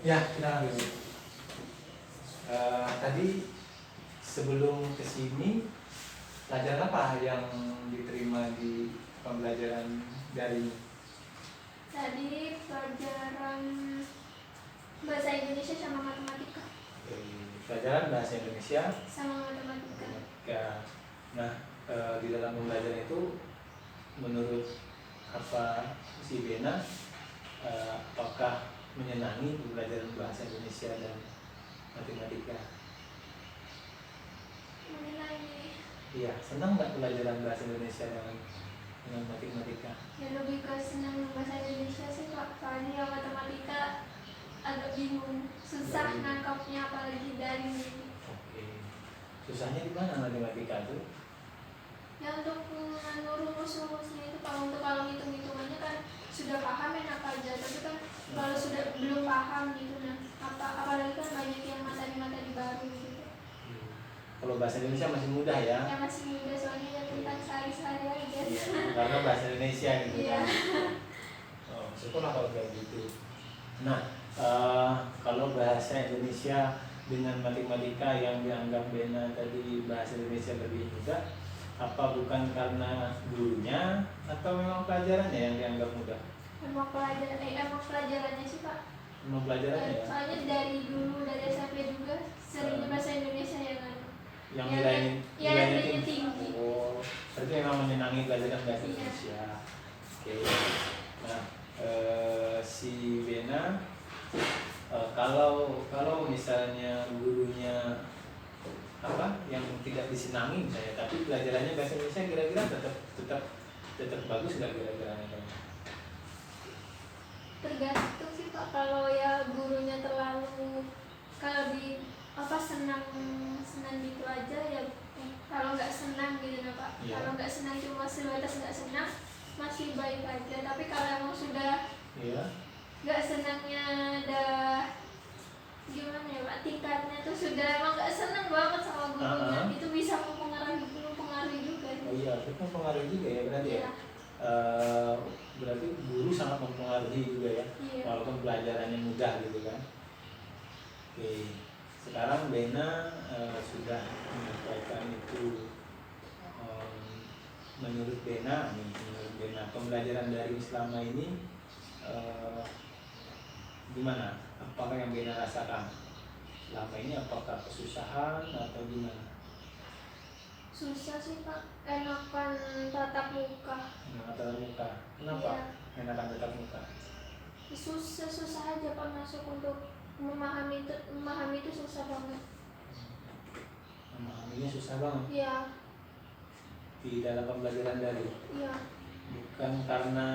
Ya, kita lanjut. Tadi sebelum kesini, pelajaran apa yang diterima di pembelajaran daring? Tadi pelajaran bahasa Indonesia sama matematika. Pelajaran bahasa Indonesia sama matematika. Ya. Nah, di dalam pembelajaran itu, menurut apa si Bena, apakah menyenangi pembelajaran bahasa Indonesia dan matematika? Menyenangi. Iya, senang nggak pelajaran bahasa Indonesia dengan matematika? Ya lebih ke senang bahasa Indonesia sih Pak. Soalnya yang matematika agak bingung, susah nangkapnya apalagi dari ini. Oke. Susahnya di mana matematika tuh? Ya untuk rumus-rumusnya itu kalau hitung-hitungannya kan sudah paham enak aja, tapi kan kalau sudah belum paham gitu nah apalagi kan banyak yang materi-materi baru gitu. Kalau bahasa Indonesia masih mudah ya? Ya masih mudah soalnya ya tentang sehari-hari aja. Iya, karena bahasa Indonesia gitu Iya. kan. Oh, syukurlah kalau kayak gitu. Nah, kalau bahasa Indonesia dengan matematika yang dianggap Bena tadi bahasa Indonesia lebih mudah, apa bukan karena gurunya atau memang pelajarannya yang dianggap mudah? Emang pelajarannya sih Pak. Memang pelajarannya ya? Soalnya dari dulu dari SMP juga seringnya bahasa Indonesia ya kan. Yang nilainya tinggi. Oh, berarti memang menyenangi pelajaran bahasa Indonesia. Oke. Nah, si Bena, kalau misalnya gurunya apa yang tidak disenangi misalnya, tapi pelajarannya bahasa Indonesia, kira-kira tetap bagus nggak kira-kira? Tergantung sih Pak. Kalau ya gurunya terlalu senang gitu aja ya. Kalau nggak senang gitu nah Pak. Iya. Kalau nggak senang cuma sebatas nggak senang masih baik aja. Tapi kalau emang sudah nggak senangnya gimana ya Pak, tingkatnya tuh sudah emang nggak senang banget sama gurunya, itu bisa mempengaruhi juga. Oh iya, itu mempengaruhi juga ya berarti ya. Berarti guru sangat mempengaruhi juga ya, walaupun pelajarannya mudah gitu kan. Oke, sekarang Bena sudah menyampaikan itu. Menurut Bena pembelajaran dari selama ini gimana? Apakah yang Bena rasakan selama ini, apakah kesusahan atau gimana? Susah sih Pak, enakan tatap muka. Tatap muka, kenapa? Iya. Enakan tatap muka? Susah aja Pak masuk untuk memahami itu susah banget. Memahaminya susah banget? Iya. Di dalam pembelajaran dari? Iya. Bukan karena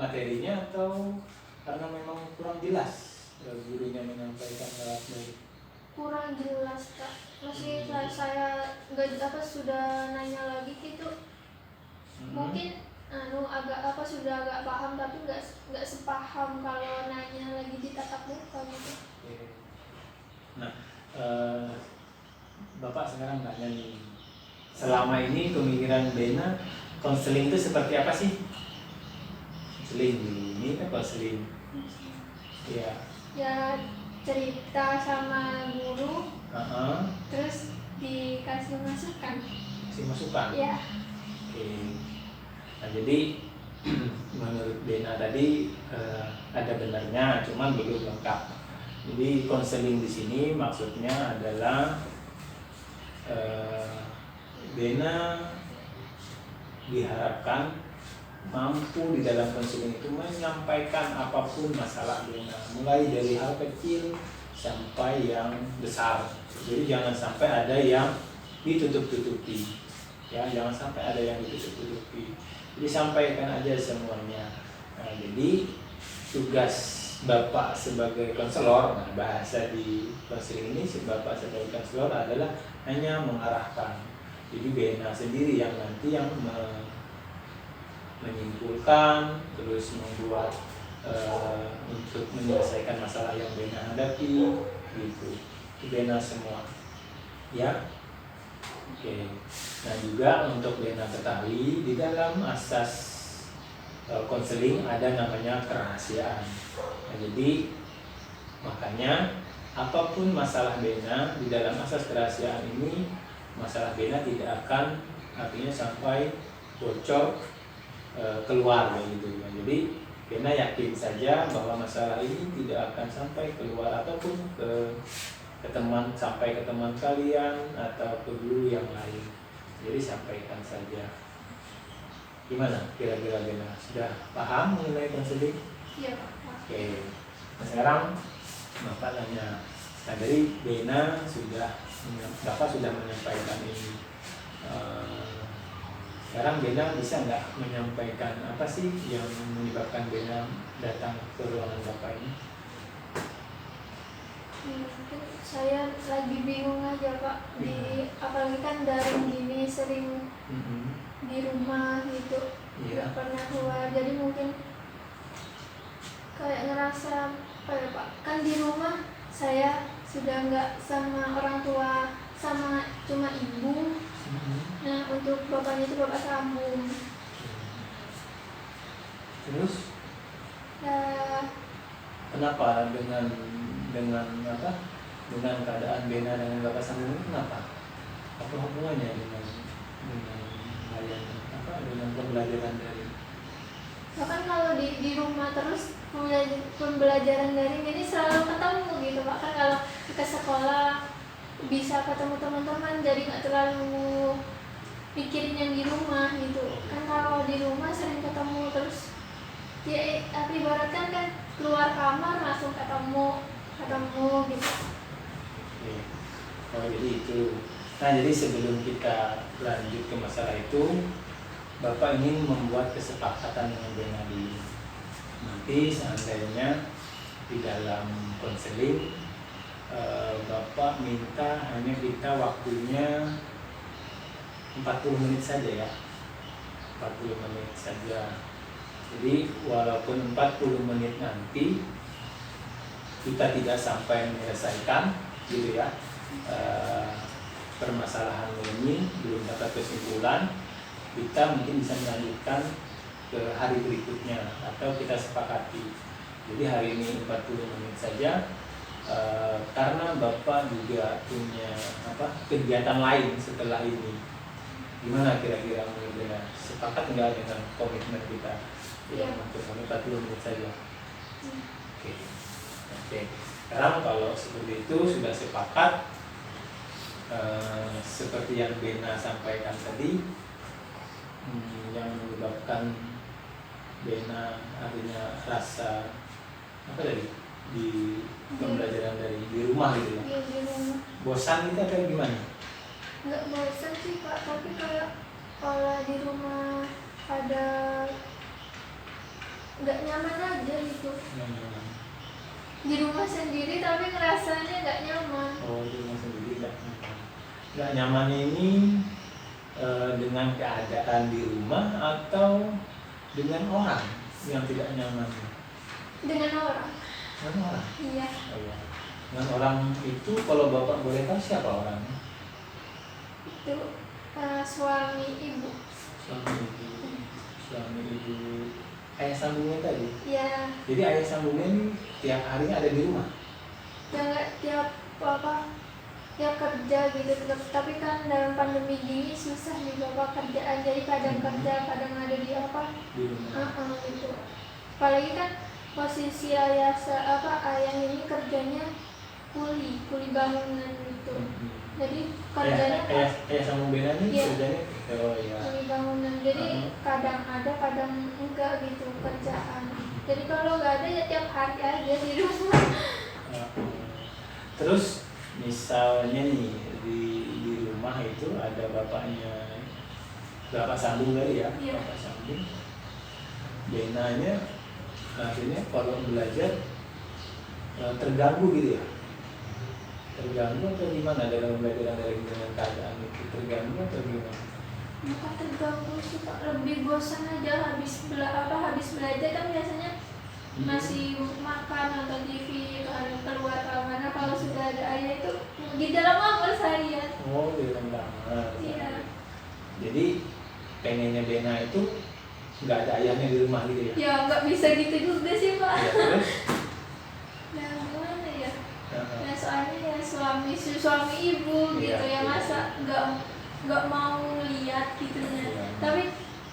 materinya atau karena memang kurang jelas gurunya menyampaikan lewat dari? Kurang jelas Kak. Masih saya nggak sudah nanya lagi gitu. Mungkin sudah agak paham tapi nggak sepaham kalau nanya lagi di tatap muka gitu. Nah, Bapak sekarang tanya nih, selama ini pemikiran Bena konseling itu seperti apa sih? Konseling ini kan konseling. Iya. Ya, cerita sama guru, terus dikasih masukan. Kasih masukan? Iya. Oke. Nah jadi menurut Bena tadi ada benarnya, cuman belum lengkap. Jadi konseling di sini maksudnya adalah Bena diharapkan mampu di dalam konseling itu menyampaikan apapun masalah Bena, mulai dari hal kecil sampai yang besar. Jadi jangan sampai ada yang ditutup-tutupi, ya, jangan sampai ada yang ditutup-tutupi. Jadi sampaikan aja semuanya. Nah, jadi tugas Bapak sebagai konselor, bahasa di konseling ini Bapak sebagai konselor adalah hanya mengarahkan. Jadi Bena sendiri yang nanti yang menyimpulkan, terus membuat untuk menyelesaikan masalah yang Bena hadapi, gitu. Itu Bena semua, ya. Oke. Nah juga untuk Bena ketahui di dalam asas konseling ada namanya kerahasiaan. Nah, jadi makanya apapun masalah Bena di dalam asas kerahasiaan ini, masalah Bena tidak akan artinya sampai bocor keluar begitu. Nah, jadi Bena yakin saja bahwa masalah ini tidak akan sampai keluar ataupun ke teman, sampai ke teman kalian atau ke guru yang lain. Jadi sampaikan saja. Gimana kira-kira Bena? Sudah paham mengenai konseling? Iya Pak. Oke. Nah, sekarang Bapak nanya. Nah, dari Bena Bapak sudah menyampaikan ini. Sekarang Bena bisa nggak menyampaikan apa sih yang menyebabkan Bena datang ke ruangan Bapak ini? Mungkin saya lagi bingung aja Pak, apalagi kan daring gini sering di rumah gitu, nggak pernah keluar, jadi mungkin kayak ngerasa apa ya Pak, kan di rumah saya sudah nggak sama orang tua, sama cuma ibu. Nah untuk bapaknya itu bapak sambung. Terus? Kenapa dengan apa? Dengan keadaan Bena dengan bapak sambung itu kenapa? Apa hubungannya dengan dengan pembelajaran daring? Bahkan kalau di rumah terus pembelajaran daring ini selalu ketemu gitu Pak, kan kalau ke sekolah bisa ketemu teman-teman, jadi nggak terlalu pikirin yang di rumah gitu kan. Kalau di rumah sering ketemu terus ya ibaratkan kan keluar kamar langsung ketemu gitu. Oh jadi itu. Nah jadi sebelum kita lanjut ke masalah itu, Bapak ingin membuat kesepakatan dengan Bena dulu. Nanti seandainya di dalam konseling Bapak minta hanya kita waktunya 40 menit saja ya, 40 menit saja. Jadi walaupun 40 menit nanti kita tidak sampai menyelesaikan gitu ya permasalahan ini, belum dapat kesimpulan, kita mungkin bisa melanjutkan ke hari berikutnya atau kita sepakati. Jadi hari ini 40 menit saja karena Bapak juga punya kegiatan lain setelah ini. Gimana kira-kira menurut Bena? Sepakat nggak dengan komitmen kita? Iya. Untuk 40 menit saja. Oke. Sekarang kalau seperti itu sudah sepakat, seperti yang Bena sampaikan tadi, yang menyebabkan Bena artinya rasa apa tadi di pembelajaran dari di rumah gitu ya? Iya, di rumah. Bosan gitu atau gimana? Nggak bosan sih Pak, tapi kayak kalau di rumah ada nggak nyaman aja gitu. Di rumah sendiri tapi ngerasanya nggak nyaman. Oh, di rumah sendiri nggak nyaman. Nggak nyaman ini dengan keadaan di rumah atau dengan orang yang tidak nyaman? Dengan orang. Dengan orang? Iya. Oh, iya. Dengan orang itu kalau Bapak boleh tahu siapa orangnya? Itu suami ibu. Suami ibu ayah sambungnya tadi? Iya. Jadi ayah sambungnya ini tiap harinya ada di rumah? Ya nggak tiap kerja gitu, tapi kan dalam pandemi gini susah juga Pak kerjaan, jadi kadang kerja kadang ada di rumah. Gitu. Apalagi kan posisi ayah ini kerjanya kuli bangunan gitu. Jadi kerjanya ayah sambung Bena ini kerjanya kuli bangunan, jadi kadang ada kadang enggak gitu kerjaan. Jadi kalau nggak ada ya tiap hari aja di rumah. Terus misalnya nih di rumah itu ada bapaknya, bapak sambung tadi ya, Iya. Bapak sambung. Benanya akhirnya kalau belajar terganggu gitu ya? Terganggu atau gimana dalam belajar dari dengan keadaan itu? Terganggu atau gimana? Bukan terganggu sih Pak, lebih bosan aja habis belajar kan biasanya masih makan nonton TV keluar kamar. Kalau sudah ada ayah itu di dalam kamar seharian. Oh, di dalam kamar. Iya. Jadi pengennya Bena itu nggak ada ayahnya di rumah gitu ya? Ya nggak bisa gitu juga sih Pak. Ya, terus? Ya gimana ya? Heeh. Ya soalnya ya suami ibu gitu Iya, ya, iya. masa nggak mau lihat gitu ya. Iya. Tapi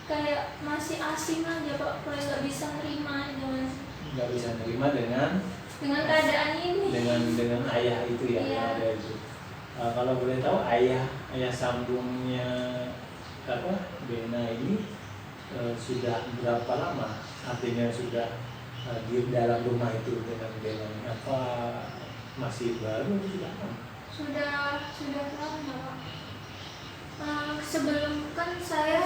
kayak masih asing aja Pak, kayak nggak bisa nerima aja Mas. Nggak bisa nerima dengan Keadaan ini. dengan ayah itu ya, Iya. yang ada itu. Kalau boleh tahu ayah sambungnya apa Bena ini sudah berapa lama? Artinya sudah di dalam rumah itu dengan Bena ini, apa masih baru atau sudah lama? Sudah lama Pak. Sebelum kan saya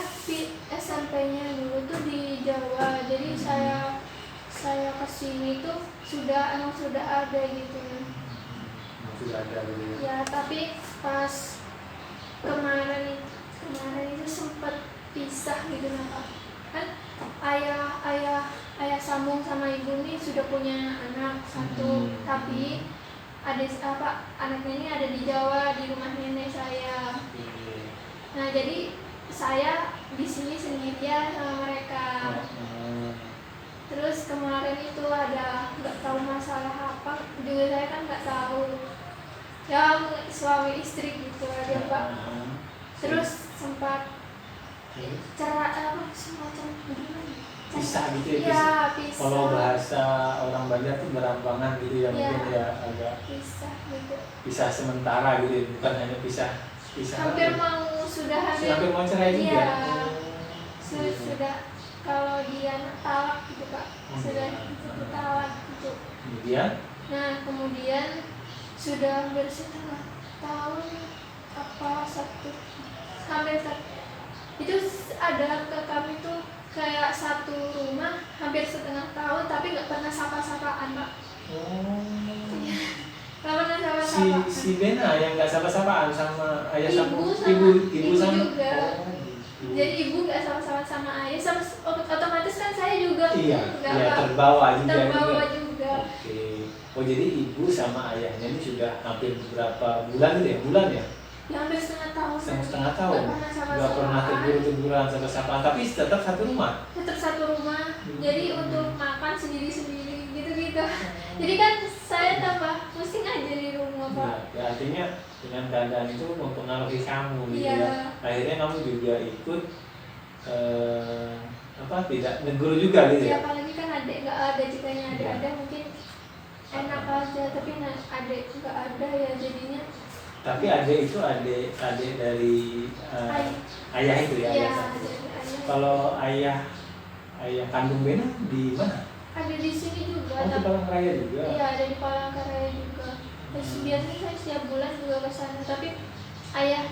SMP-nya dulu tuh di Jawa, jadi saya kesini tuh emang sudah ada gitu ya. Sudah ada gitu ya. Ya tapi pas kemarin itu sempat pisah gitu nah Pak. Kan ayah sambung sama ibu nih sudah punya anak satu, tapi anaknya ini ada di Jawa di rumah nenek saya. Nah jadi saya di sini sendirian sama mereka. Terus kemarin itu ada nggak tahu masalah apa, juga saya kan nggak tahu. Ya suami istri gitu aja Pak. Terus sempat semacam gimana? Pisah gitu ya? Iya, pisah. Kalau bahasa orang Banjar tuh berambangan gitu ya, Iya. mungkin ya agak Pisah gitu. pisah sementara gitu ya, bukan hanya pisah Hampir mau cerai juga. Iya. Oh. Sudah kalau dia talak gitu Pak, sudah talak gitu. Kemudian? Nah kemudian sudah hampir setengah tahun hampir itu ada ke kami tuh kayak satu rumah hampir setengah tahun tapi nggak pernah sapa-sapaan Pak. Oh. Iya. Nggak pernah sapa-sapaan. Si Bena yang nggak sapa-sapaan sama ayah Ibu sama juga. Oh, gitu. Jadi ibu nggak sama-sama sama ayah, otomatis kan saya juga terbawa juga. Oke. Oh jadi ibu sama ayahnya ini sudah hampir beberapa bulan gitu ya? Bulan ya? Ya hampir setengah tahun. Setengah tahun. Nggak pernah teguran sama-sama, tapi tetap satu rumah. Tetap satu rumah. Jadi untuk makan sendiri-sendiri gitu-gitu. Jadi kan saya tambah pusing aja di rumah Pak. Ya, artinya dengan keadaan itu mempengaruhi kamu gitu Iya. ya. Akhirnya kamu juga ikut tidak negur juga gitu Ya ya. apalagi kan adik nggak ada, jikanya ada mungkin enak aja, tapi adik nggak ada ya jadinya. Tapi adik itu adik dari ayah itu ya. Iya, Ayah. ayah. Kalau ayah kandung Bena di mana? Ada di sini juga. Oh, di Palangkaraya juga. Iya, ada di Palangkaraya juga. Terus biasanya saya setiap bulan juga ke sana, tapi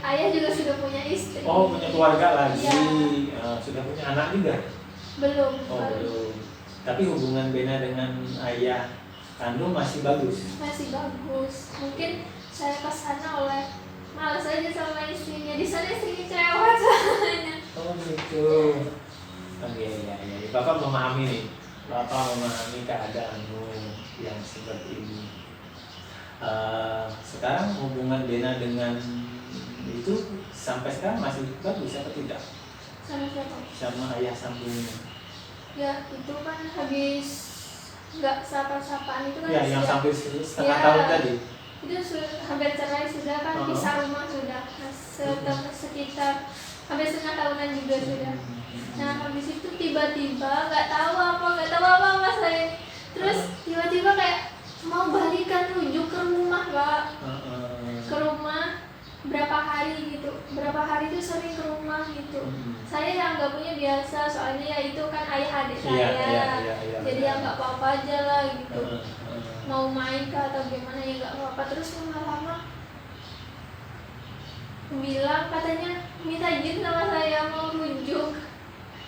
ayah juga sudah punya istri. Oh, punya keluarga lagi. Iya. Sudah punya anak juga? Belum. Oh, belum. Tapi hubungan Bena dengan ayah kandung masih bagus. Masih bagus. Mungkin saya ke sana malas aja sama istrinya. Di sana istrinya cerewet soalnya. Oh gitu. Iya. Bapak memahami nih. Bapak memahami keadaanmu yang seperti ini. Sekarang hubungan Bena dengan itu sampai sekarang masih bagus apa tidak? Sama siapa? Sama ayah sambungnya. Ya itu kan habis nggak sapa-sapaan itu kan. Ya, yang sampai setengah tahun tadi. Itu hampir cerai sudah kan, pisah rumah sudah. Sekitar hampir setengah tahunan juga sudah. Nah habis itu tiba-tiba nggak tahu apa saya. Terus tiba-tiba kayak mau balikan rujuk ke rumah Pak. Ke rumah berapa hari itu sering ke rumah gitu. Saya yang anggapnya biasa, soalnya ya itu kan ayah adik saya. Iya, jadi ya nggak apa-apa aja lah gitu. Mau main kah atau gimana ya nggak apa-apa. Terus lama-lama bilang katanya minta izin sama saya mau rujuk.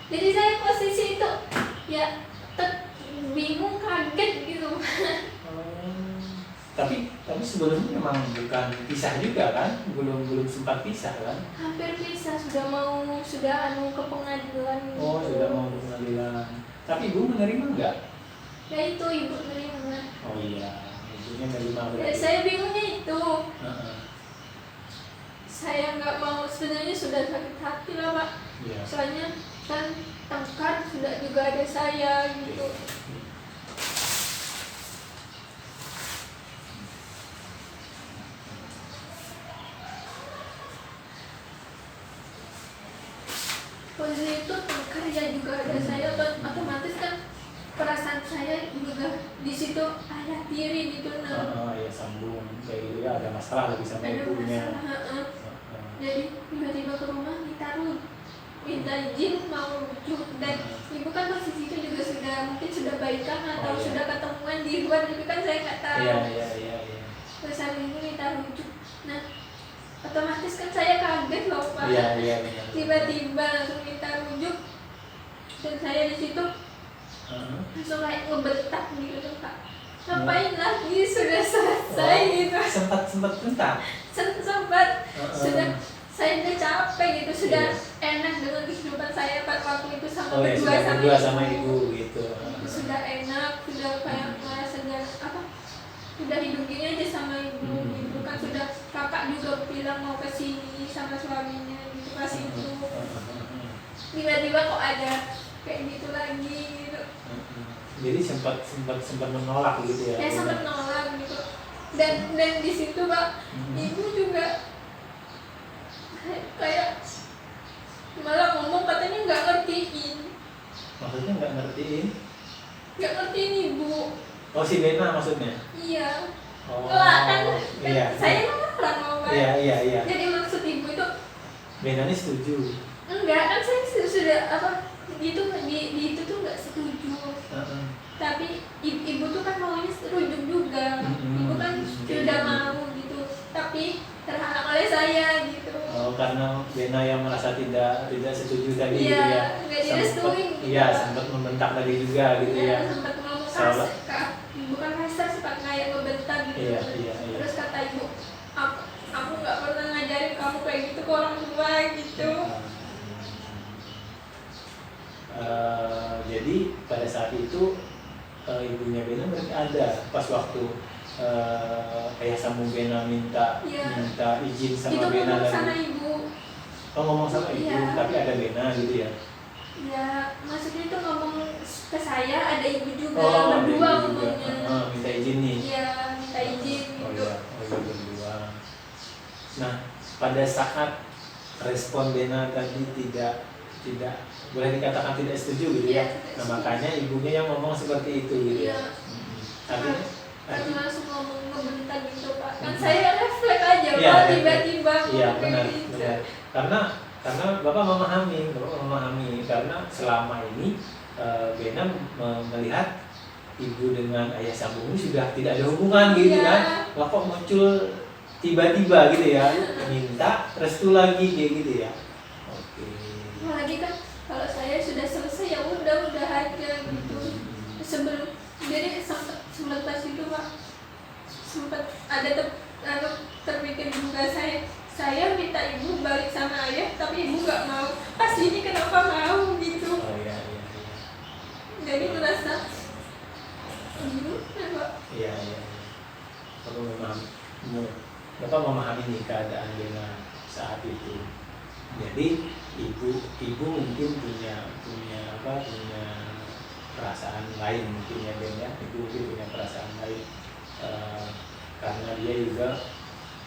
Jadi saya posisi itu ya bingung, kaget gitu. Tapi sebelumnya memang bukan pisah juga kan? Belum sempat pisah kan? Hampir pisah, sudah ke pengadilan gitu. Oh, sudah mau ke pengadilan. Tapi ibu menerima enggak? Ya itu ibu menerima. Oh iya, ibunya menerima Ya, berarti. saya bingungnya itu. Uh-uh. Saya nggak mau, sebenarnya sudah sakit hati lah Pak. Iya. Soalnya kan tengkar sudah juga ada saya gitu. Posisi itu tengkar ya juga ada saya, otomatis kan perasaan saya juga di situ ayah tiri gitu Ya sambung kayak gitu ya, ada masalah lagi sama ada ibunya. masalah. Jadi tiba-tiba ke rumah minta izin mau rujuk, dan ibu kan posisi itu juga mungkin sudah baikan atau sudah ketemuan di luar, itu kan saya nggak tahu. Iya. Terus habis itu minta rujuk. Nah, otomatis kan saya kaget loh Pak. Iya. Tiba-tiba langsung minta rujuk, dan saya di situ langsung kayak ngebentak gitu tuh Pak. Ngapain lagi, sudah selesai gitu. Sempat bentak. Sempat sudah, saya udah capek gitu, sudah enak dengan kehidupan saya waktu itu sama berdua sama ibu gitu. Sudah enak, sudah kayak merasa sudah hidup gini aja sama ibu gitu kan. Sudah kakak juga bilang mau ke sini sama suaminya gitu pas itu. Tiba-tiba kok ada kayak gitu lagi gitu. Jadi sempat menolak gitu ya. Ya sempat menolak gitu. Dan di situ Pak, ibu juga kayak malah ngomong katanya nggak ngertiin. Maksudnya nggak ngertiin ibu. Oh, si Bena maksudnya? Iya. Oh, Kan iya. saya kan ngomong. Iya. Jadi maksud ibu itu Bena ini setuju. enggak, kan saya sudah gitu di itu tuh nggak setuju. Tapi ibu tuh kan maunya rujuk juga. Ibu kan sudah mau gitu, tapi terhalang oleh saya gitu. Oh, karena Bena yang merasa tidak setuju tadi gitu ya. Nggak direstui. Iya, sempat membentak tadi juga gitu ya. Sempat ngomong kasar, bukan kasar, sempat kayak ngebentak gitu. Iya. Terus kata ibu, aku nggak pernah ngajarin kamu kayak gitu ke orang tua gitu. Jadi pada saat itu ibunya Bena berarti ada pas waktu ayah sambung Bena minta izin sama itu Bena ngomong lagi. sama ibu. Oh, ngomong sama ibu, tapi ada Bena gitu ya? Ya, maksudnya itu ngomong ke saya, ada ibu juga, berdua berdua ngomongnya. Minta izin nih? Iya, minta izin gitu. Berdua. Nah, pada saat respon Bena tadi tidak boleh dikatakan tidak setuju gitu ya. Nah, makanya ibunya yang ngomong seperti itu gitu ya. Artinya langsung ngomong ngebentak gitu Pak. Kan saya refleks aja Pak, tiba-tiba benar. Karena Bapak memahami karena selama ini Bena melihat ibu dengan ayah sambung ini sudah tidak ada hubungan gitu kan. Kok muncul tiba-tiba gitu ya, minta restu lagi kayak gitu ya. Oke. Lagi kan kalau saya sudah selesai ya udah aja gitu. Sebelum, jadi sempat pas itu Pak, sempat ada terpikir juga saya minta ibu balik sama ayah, tapi ibu nggak mau. Pas ini kenapa mau gitu. Iya. Jadi merasa Pak. Iya. Bapak memahami nih keadaan Bena saat itu. Jadi ibu mungkin punya perasaan lain mungkin ya Ben ya. Ibu mungkin punya perasaan lain karena dia juga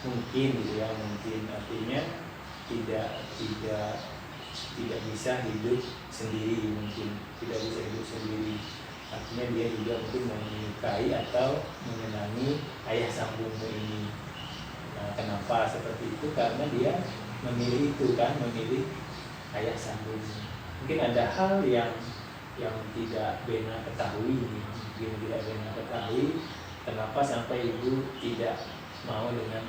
mungkin gitu ya, mungkin artinya tidak bisa hidup sendiri, artinya dia juga mungkin menyukai atau menyenangi ayah sambungmu ini. Nah, kenapa seperti itu? Karena dia memilih ayah sambungmu. Mungkin ada hal yang tidak Bena ketahui, kenapa sampai ibu tidak mau dengan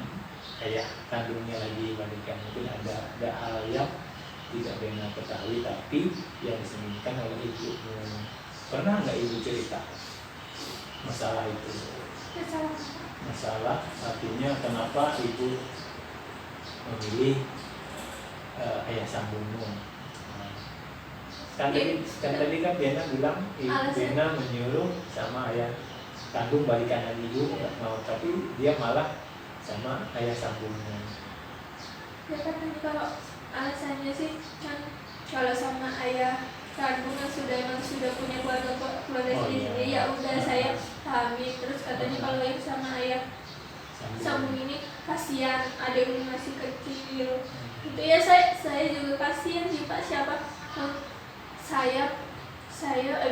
ayah kandungnya lagi balikan. Mungkin ada hal yang tidak Bena ketahui tapi yang disembunyikan oleh ibu. Pernah nggak ibu cerita masalah itu? Masalah artinya kenapa ibu memilih ayah sambungmu? Kan tadi kan Bena bilang Bena menyuruh sama ayah kandung balikan lagi, ibu nggak mau, tapi dia malah sama ayah sambungnya. Ya kan kalau alasannya sih kan kalau sama ayah kandung yang sudah punya keluarga Oh, sendiri, iya. ya udah saya pahami. Terus katanya kalau yang sama ayah sambung ini kasihan, adikmu masih kecil. Itu ya saya juga kasihan sih Pak. Siapa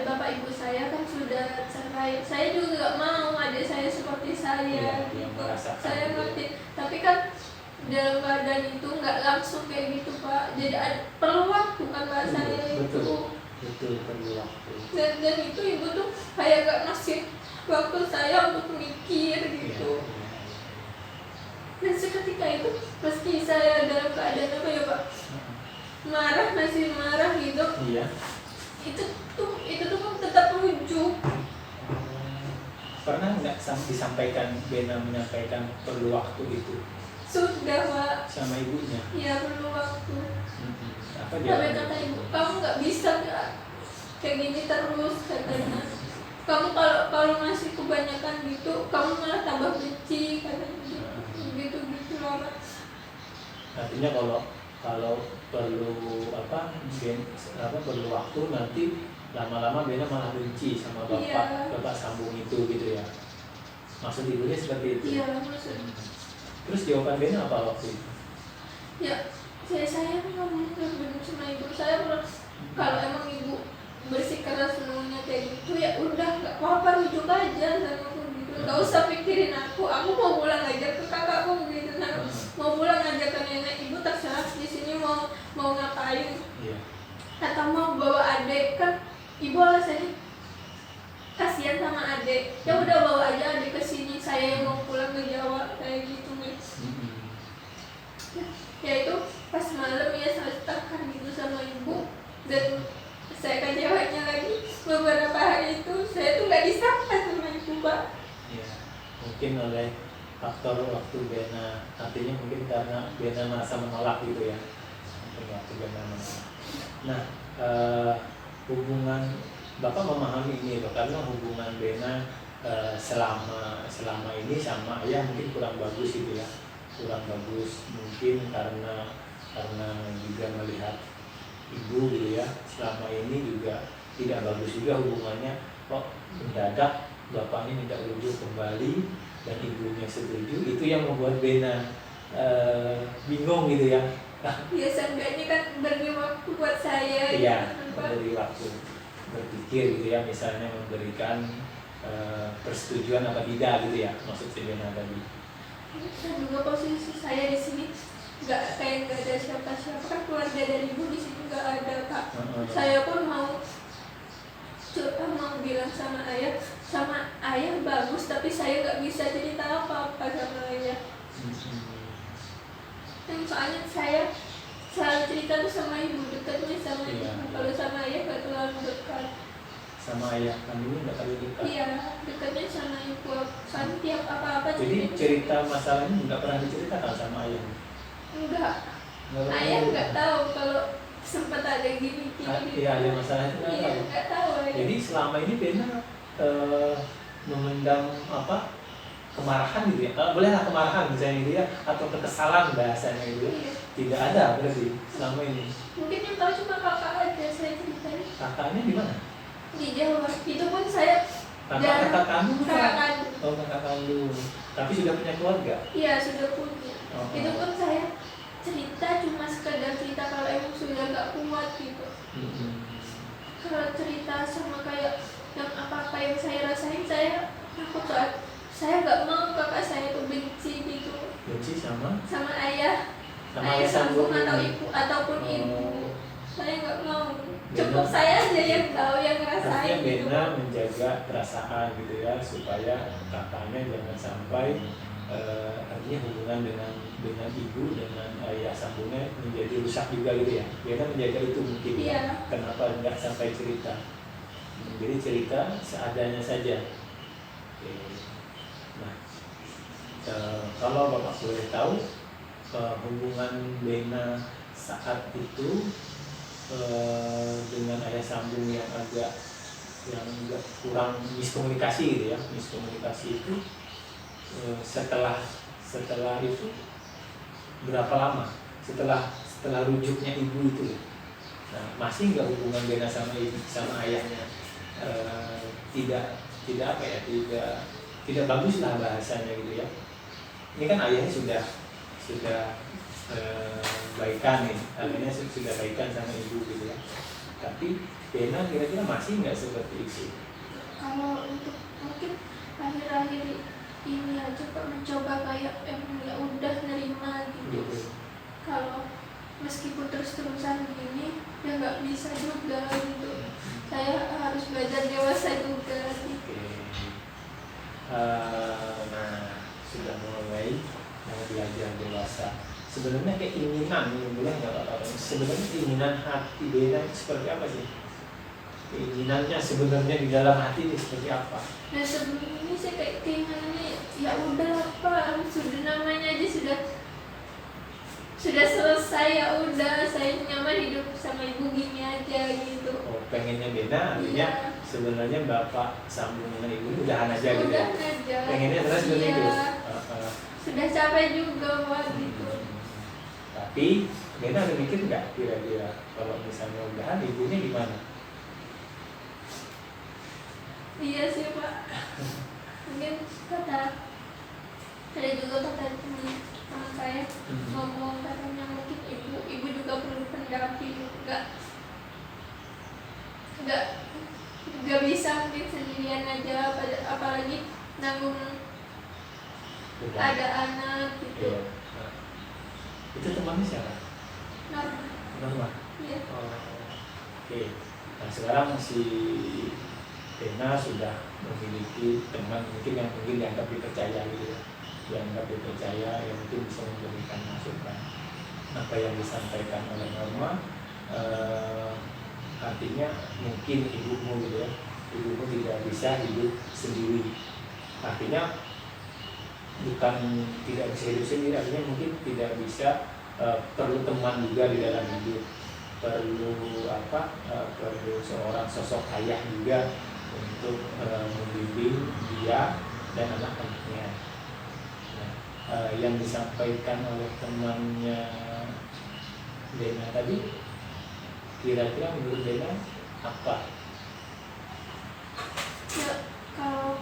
bapak ibu saya kan sudah cerai. Saya juga gak mau adik saya seperti saya Iya, gitu. merasakan Saya gitu. ngerti, tapi kan dalam keadaan itu nggak langsung kayak gitu Pak. Jadi perlu waktu kan bahasanya itu. Betul, perlu waktu. Dan itu ibu tuh kayak gak ngasih waktu saya untuk mikir gitu. Iya. Dan seketika itu meski saya dalam keadaan apa ya Pak, masih marah gitu, Iya. itu tuh tetap rujuk. Pernah nggak disampaikan, Bena menyampaikan perlu waktu itu Sudah Pak, sama ibunya? ya perlu waktu. Apa Tapi dia? kata ibu, kamu nggak bisa kayak gini terus katanya. Kamu kalau masih kebanyakan gitu, kamu malah tambah benci katanya. Gitu lah Pak. Artinya kalau perlu perlu waktu, nanti lama-lama Bena malah benci sama bapak, Iya. bapak sambung itu gitu ya. Maksud ibunya seperti itu. Iya maksudnya. Terus jawaban Bena apa waktu itu? Ya saya ngomong bener sama ibu saya, kalau emang ibu bersikeras semuanya kayak gitu ya udah nggak apa-apa, rujuk aja sama aku gitu, nggak usah pikirin aku mau pulang aja ke kakakku gitu, mau pulang aja ke nenek, ibu terserah di sini mau ngapain. Iya. Atau mau bawa adik, kan ibu alasannya kasihan sama adik, ya udah bawa aja adik ke sini, saya yang mau pulang ke Jawa kayak gitu nih. Ya itu pas malam ya saya tekan gitu sama ibu, dan saya kecewanya lagi beberapa hari itu saya tuh nggak disapa sama ibu Pak. Ya, mungkin oleh faktor waktu Bena, artinya mungkin karena Bena merasa menolak gitu ya. Mungkin waktu Bena menolak. Nah, hubungan Bapak memahami ini loh, karena hubungan Bena selama ini sama ayah mungkin kurang bagus gitu ya, kurang bagus mungkin karena juga melihat ibu gitu ya, selama ini juga tidak bagus juga hubungannya. Kok mendadak bapaknya minta rujuk kembali dan ibunya setuju, itu yang membuat Bena bingung gitu ya. Ya seenggaknya kan beri waktu buat saya. Iya, gitu, Pak. memberi waktu berpikir gitu ya, misalnya memberikan persetujuan apa tidak gitu ya, maksud si Bena tadi. Dan juga posisi saya di sini nggak ada siapa-siapa, kan keluarga dari ibu di sini nggak ada Pak. Saya pun mau bilang sama ayah bagus, tapi saya nggak bisa cerita apa-apa sama ayah. Soalnya saya selalu cerita tuh sama ibu, dekatnya sama ibu. Kalau sama ayah nggak terlalu dekat. Sama ayah kandungnya nggak terlalu dekat? Iya, dekatnya sama ibu. Soalnya tiap apa-apa. Jadi cerita masalahnya nggak pernah diceritakan sama ayah? Enggak. Ayah nggak tahu kalau sempat ada gini. Iya, ada masalah itu nggak tahu. Nggak tahu. Jadi selama ini Bena memendam kemarahan gitu ya, bolehlah kemarahan misalnya gitu ya, atau kekesalan bahasanya gitu ya. Iya. Tidak ada berarti selama ini. Mungkin yang tahu cuma kakak aja saya ceritanya. Kakaknya di mana? Di Jawa. Itu pun saya Kakak kandung bukan? kakak kandung. Oh, kakak kandung. Tapi sudah punya keluarga? Iya, sudah punya. Oh. Itu pun saya cerita cuma sekedar cerita kalau emang sudah nggak kuat gitu. Kalau cerita sama kayak yang apa-apa yang saya rasain, saya takut soal saya nggak mau kakak saya tuh benci gitu. Benci sama ayah. ayah Ayah sambung sambung atau ibu ataupun Oh. ibu. Saya nggak mau. Bena- Cukup saya aja yang tahu, yang ngerasain Artinya gitu. Bena menjaga perasaan gitu ya, supaya kakaknya jangan sampai artinya hubungan dengan ibu, dengan ayah sambungnya menjadi rusak juga gitu ya. Bena menjaga itu mungkin. Iya. Kenapa nggak sampai cerita? Jadi cerita seadanya saja. Oke. Nah, kalau Bapak boleh tahu hubungan Bena saat itu dengan ayah sambung yang agak kurang miskomunikasi gitu ya, miskomunikasi itu setelah itu berapa lama setelah rujuknya ibu itu ya? Nah, masih nggak hubungan Bena sama sama ayahnya tidak apa ya, tidak bagus lah bahasanya gitu ya. Ini kan ayahnya sudah baikan nih, ayahnya sudah baikan sama ibu gitu ya. Tapi Bena kira-kira masih nggak seperti itu? Kalau untuk mungkin akhir-akhir ini aja Pak mencoba kayak emang ya udah nerima gitu. Kalau meskipun terus-terusan begini ya nggak bisa juga gitu. Saya harus belajar dewasa juga gitu. Nah, sudah mulai mau belajar dewasa. Sebenarnya keinginan ini boleh nggak Pak? Sebenarnya keinginan hati Bena seperti apa sih? Keinginannya sebenarnya di dalam hati ini seperti apa? Nah sebelum ini saya kayak keinginannya ya udah Pak, sudah namanya aja sudah selesai, ya udah saya nyaman hidup sama ibu gini aja gitu. Oh, pengennya Bena artinya sebenarnya bapak sambung dengan ibu udahan aja gitu. Udahan aja. Pengennya terus begitu. Sudah capek juga Pak gitu. Tapi Bena ada mikir nggak kira-kira kalau misalnya udahan ibunya gimana? Iya sih Pak. Mungkin ada juga kata teman saya ngomong katanya mungkin ibu juga perlu pendamping, nggak bisa mungkin sendirian aja, apalagi nanggung ada anak gitu. Iya. Itu temannya siapa? Norma. Iya. Oke. Nah sekarang si Bena sudah memiliki teman mungkin yang dianggap dipercaya gitu ya. Dianggap dipercaya yang mungkin bisa memberikan masukan. Apa yang disampaikan oleh Norma artinya mungkin ibumu gitu ya, ibumu tidak bisa hidup sendiri. Artinya bukan tidak bisa hidup sendiri, artinya mungkin tidak bisa, perlu teman juga di dalam hidup, perlu perlu seorang sosok ayah juga untuk membimbing dia dan anak-anaknya. Nah, yang disampaikan oleh temannya Bena tadi kira-kira menurut Bena apa? Ya, kalau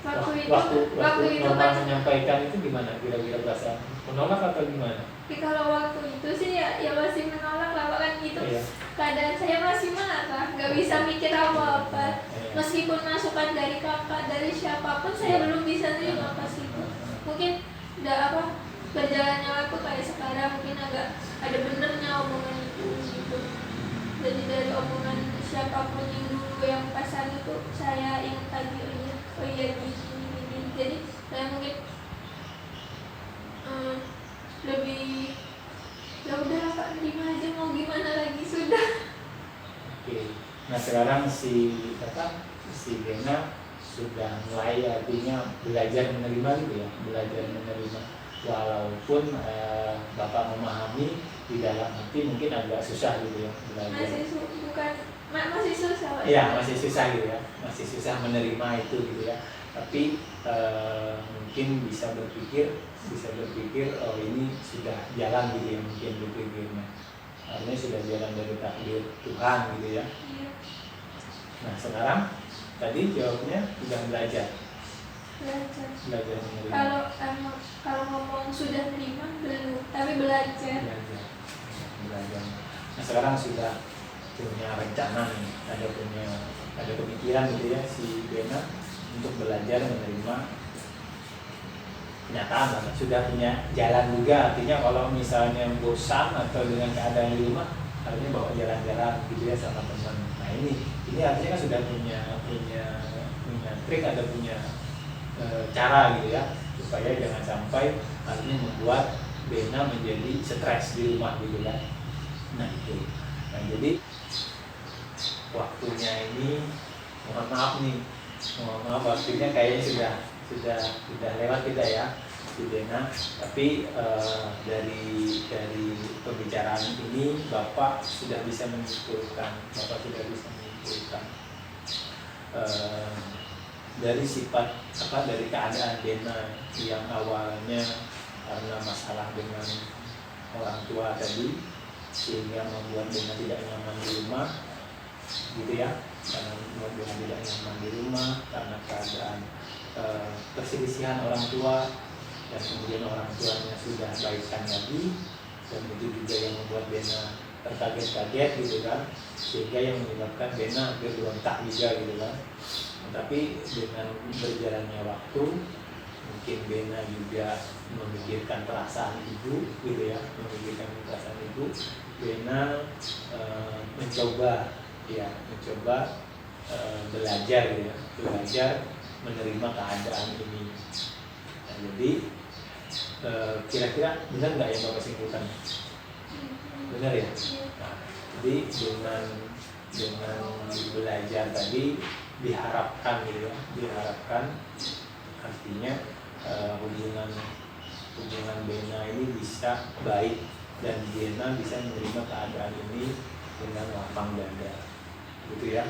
waktu itu Norma kan menyampaikan itu gimana kira-kira perasaan? Menolak atau gimana? kalau waktu itu sih ya masih menolak lah kan gitu. Iya. Keadaan saya masih marah, nggak bisa mikir apa-apa. Iya. Meskipun masukan dari kakak, dari siapapun saya belum bisa terima pas itu. Mungkin berjalannya waktu kayak sekarang mungkin agak ada benernya omongan itu gitu. Jadi dari omongan siapapun yang dulu yang pasal itu saya ingat lagi, oh iya gini. Jadi saya mungkin lebih ya udah Pak, terima aja, mau gimana lagi, sudah. Oke. Nah sekarang si Bena sudah mulai artinya belajar menerima gitu ya, belajar menerima walaupun Bapak memahami di dalam hati mungkin agak susah gitu ya belajar. Masih susah Pak. Iya masih susah gitu ya, masih susah menerima itu gitu ya. Tapi mungkin bisa berpikir oh ini sudah jalan gitu ya, mungkin berpikirnya artinya sudah jalan dari takdir Tuhan gitu ya. Iya. Nah sekarang tadi jawabnya sudah belajar menerima. Kalau ngomong sudah terima belum, tapi belajar. Nah sekarang sudah punya rencana nih, ada pemikiran gitu ya si Bena untuk belajar menerima kenyataan lah, sudah punya jalan juga. Artinya kalau misalnya bosan atau dengan keadaan di rumah, artinya bawa jalan-jalan gitu ya sama teman. Nah ini artinya kan sudah punya trik atau punya cara gitu ya, supaya jangan sampai artinya membuat Bena menjadi stres di rumah gitu kan. Nah itu. Nah jadi waktunya ini mohon maaf waktunya kayaknya sudah lewat kita ya di Bena. Tapi dari pembicaraan ini Bapak sudah bisa menyimpulkan dari sifat dari keadaan Bena yang awalnya karena masalah dengan orang tua tadi, sehingga membuat Bena tidak nyaman di rumah, gitu ya. Karena membuat Bena tidak nyaman di rumah karena keadaan perselisihan orang tua, dan kemudian orang tuanya sudah baikan lagi, dan itu juga yang membuat Bena terkaget-kaget gitu kan, sehingga yang menyebabkan Bena hampir berontak juga gitu kan. Tapi dengan berjalannya waktu, mungkin Bena juga memikirkan perasaan ibu gitu ya, memikirkan perasaan ibu, Bena mencoba belajar gitu ya, belajar menerima keadaan ini. Nah, jadi kira-kira benar nggak yang Bapak simpulkan? Benar ya? Nah, jadi dengan belajar tadi diharapkan gitu ya, artinya hubungan Bena ini bisa baik dan Bena bisa menerima keadaan ini dengan lapang dada, gitu ya.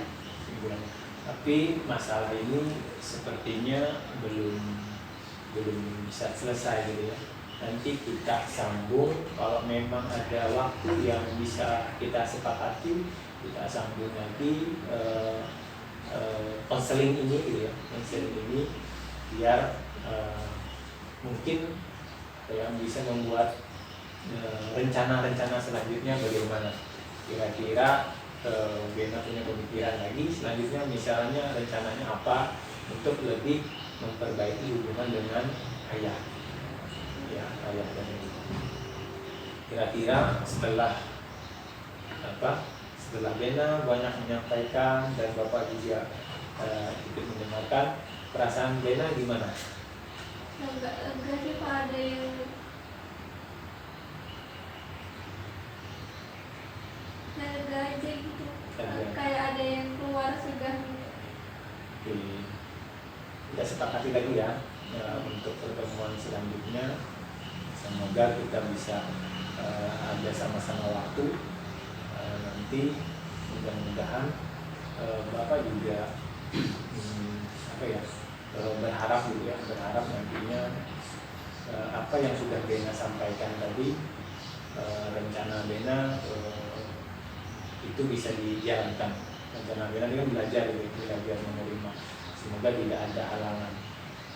Tapi masalah ini sepertinya belum bisa selesai gitu ya. Nanti kita sambung, kalau memang ada waktu yang bisa kita sepakati, kita sambung lagi konseling ini gitu ya, konseling ini biar mungkin yang bisa membuat rencana-rencana selanjutnya bagaimana. Kira-kira Bena punya pemikiran lagi selanjutnya, misalnya rencananya apa untuk lebih memperbaiki hubungan dengan ayah dan ibu. Kira-kira setelah Bena banyak menyampaikan dan Bapak juga ikut mendengarkan, perasaan Bena gimana? Agak lega sih Pak, ada yang lega aja gitu. Kayak ada yang keluar segan. Oke. Kita sepakati lagi ya, untuk pertemuan selanjutnya. Semoga kita bisa ada sama-sama waktu nanti. Mudah-mudahan Bapak juga berharap gitu ya, berharap nantinya apa yang sudah Bena sampaikan tadi, rencana Bena itu bisa dijalankan. Rencana Bena ini kan belajar menerima. Semoga tidak ada halangan.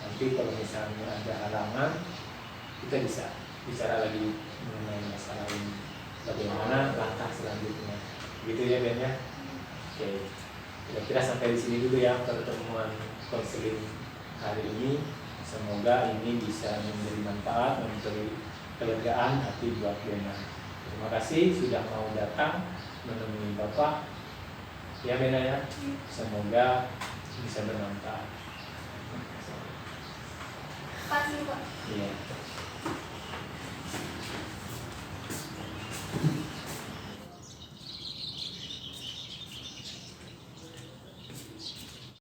Nanti kalau misalnya ada halangan, kita bisa bicara lagi mengenai masalah ini, bagaimana langkah selanjutnya, gitu ya Ben ya. Oke, kira-kira sampai di sini dulu ya pertemuan konseling hari ini. Semoga ini bisa memberi manfaat, memberi kelegaan hati buat Bena. Terima kasih sudah mau datang menemui Bapak ya Bena ya. Semoga bisa bermanfaat. Pasti Pak. Iya.